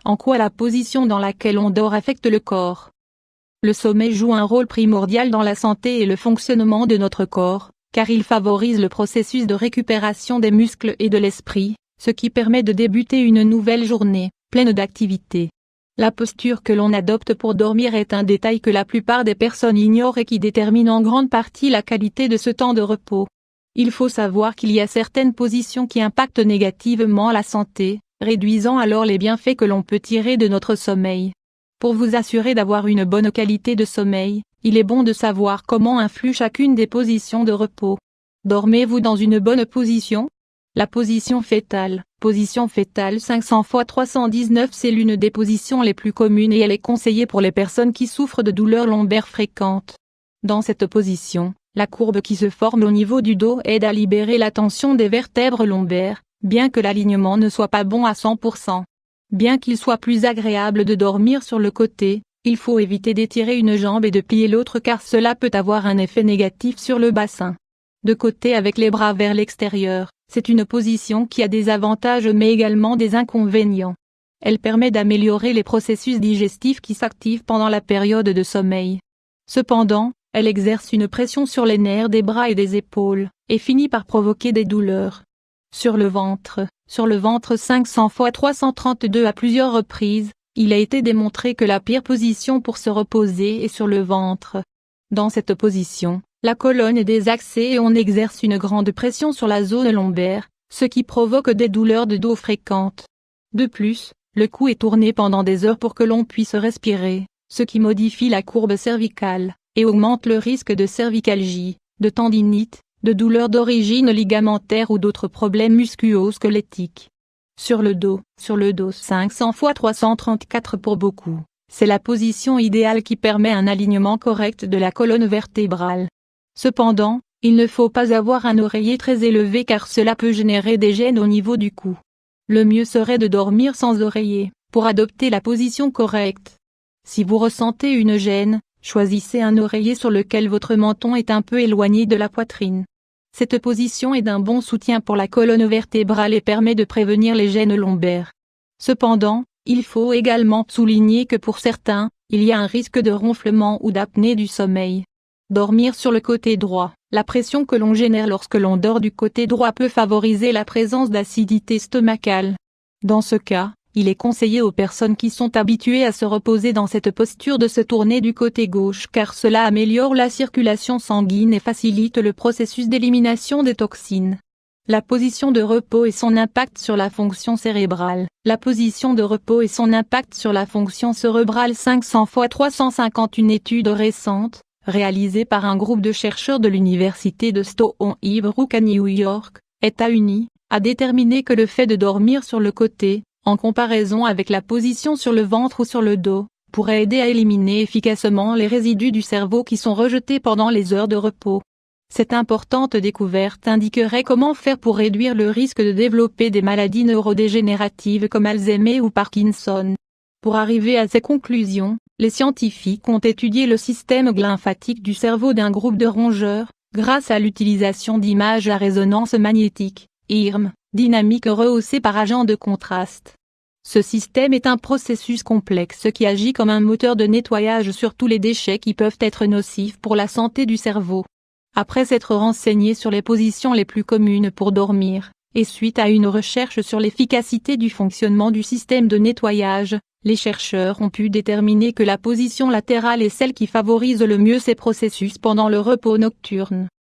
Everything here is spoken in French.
En quoi la position dans laquelle on dort affecte le corps? Le sommeil joue un rôle primordial dans la santé et le fonctionnement de notre corps, car il favorise le processus de récupération des muscles et de l'esprit, ce qui permet de débuter une nouvelle journée, pleine d'activité. La posture que l'on adopte pour dormir est un détail que la plupart des personnes ignorent et qui détermine en grande partie la qualité de ce temps de repos. Il faut savoir qu'il y a certaines positions qui impactent négativement la santé, réduisant alors les bienfaits que l'on peut tirer de notre sommeil. Pour vous assurer d'avoir une bonne qualité de sommeil, il est bon de savoir comment influe chacune des positions de repos. Dormez-vous dans une bonne position? La position fétale, 500 x 319, c'est l'une des positions les plus communes et elle est conseillée pour les personnes qui souffrent de douleurs lombaires fréquentes. Dans cette position, la courbe qui se forme au niveau du dos aide à libérer la tension des vertèbres lombaires, bien que l'alignement ne soit pas bon à 100%. Bien qu'il soit plus agréable de dormir sur le côté, il faut éviter d'étirer une jambe et de plier l'autre car cela peut avoir un effet négatif sur le bassin. De côté avec les bras vers l'extérieur, c'est une position qui a des avantages mais également des inconvénients. Elle permet d'améliorer les processus digestifs qui s'activent pendant la période de sommeil. Cependant, elle exerce une pression sur les nerfs des bras et des épaules, et finit par provoquer des douleurs. Sur le ventre 500 x 332 à plusieurs reprises, il a été démontré que la pire position pour se reposer est sur le ventre. Dans cette position, la colonne est désaxée et on exerce une grande pression sur la zone lombaire, ce qui provoque des douleurs de dos fréquentes. De plus, le cou est tourné pendant des heures pour que l'on puisse respirer, ce qui modifie la courbe cervicale, et augmente le risque de cervicalgie, de tendinite, de douleurs d'origine ligamentaire ou d'autres problèmes musculo-squelettiques. Sur le dos 500 x 334 pour beaucoup, c'est la position idéale qui permet un alignement correct de la colonne vertébrale. Cependant, il ne faut pas avoir un oreiller très élevé car cela peut générer des gênes au niveau du cou. Le mieux serait de dormir sans oreiller, pour adopter la position correcte. Si vous ressentez une gêne, choisissez un oreiller sur lequel votre menton est un peu éloigné de la poitrine. Cette position est d'un bon soutien pour la colonne vertébrale et permet de prévenir les gênes lombaires. Cependant, il faut également souligner que pour certains, il y a un risque de ronflement ou d'apnée du sommeil. Dormir sur le côté droit, la pression que l'on génère lorsque l'on dort du côté droit peut favoriser la présence d'acidité stomacale. Dans ce cas, il est conseillé aux personnes qui sont habituées à se reposer dans cette posture de se tourner du côté gauche car cela améliore la circulation sanguine et facilite le processus d'élimination des toxines. La position de repos et son impact sur la fonction cérébrale. La position de repos et son impact sur la fonction cérébrale 500 x 350. Une étude récente, réalisée par un groupe de chercheurs de l'université de Stony Brook à New York, États-Unis, a déterminé que le fait de dormir sur le côté, en comparaison avec la position sur le ventre ou sur le dos, pourrait aider à éliminer efficacement les résidus du cerveau qui sont rejetés pendant les heures de repos. Cette importante découverte indiquerait comment faire pour réduire le risque de développer des maladies neurodégénératives comme Alzheimer ou Parkinson. Pour arriver à ces conclusions, les scientifiques ont étudié le système lymphatique du cerveau d'un groupe de rongeurs, grâce à l'utilisation d'images à résonance magnétique, IRM, dynamique rehaussée par agent de contraste. Ce système est un processus complexe qui agit comme un moteur de nettoyage sur tous les déchets qui peuvent être nocifs pour la santé du cerveau. Après s'être renseigné sur les positions les plus communes pour dormir, et suite à une recherche sur l'efficacité du fonctionnement du système de nettoyage, les chercheurs ont pu déterminer que la position latérale est celle qui favorise le mieux ces processus pendant le repos nocturne.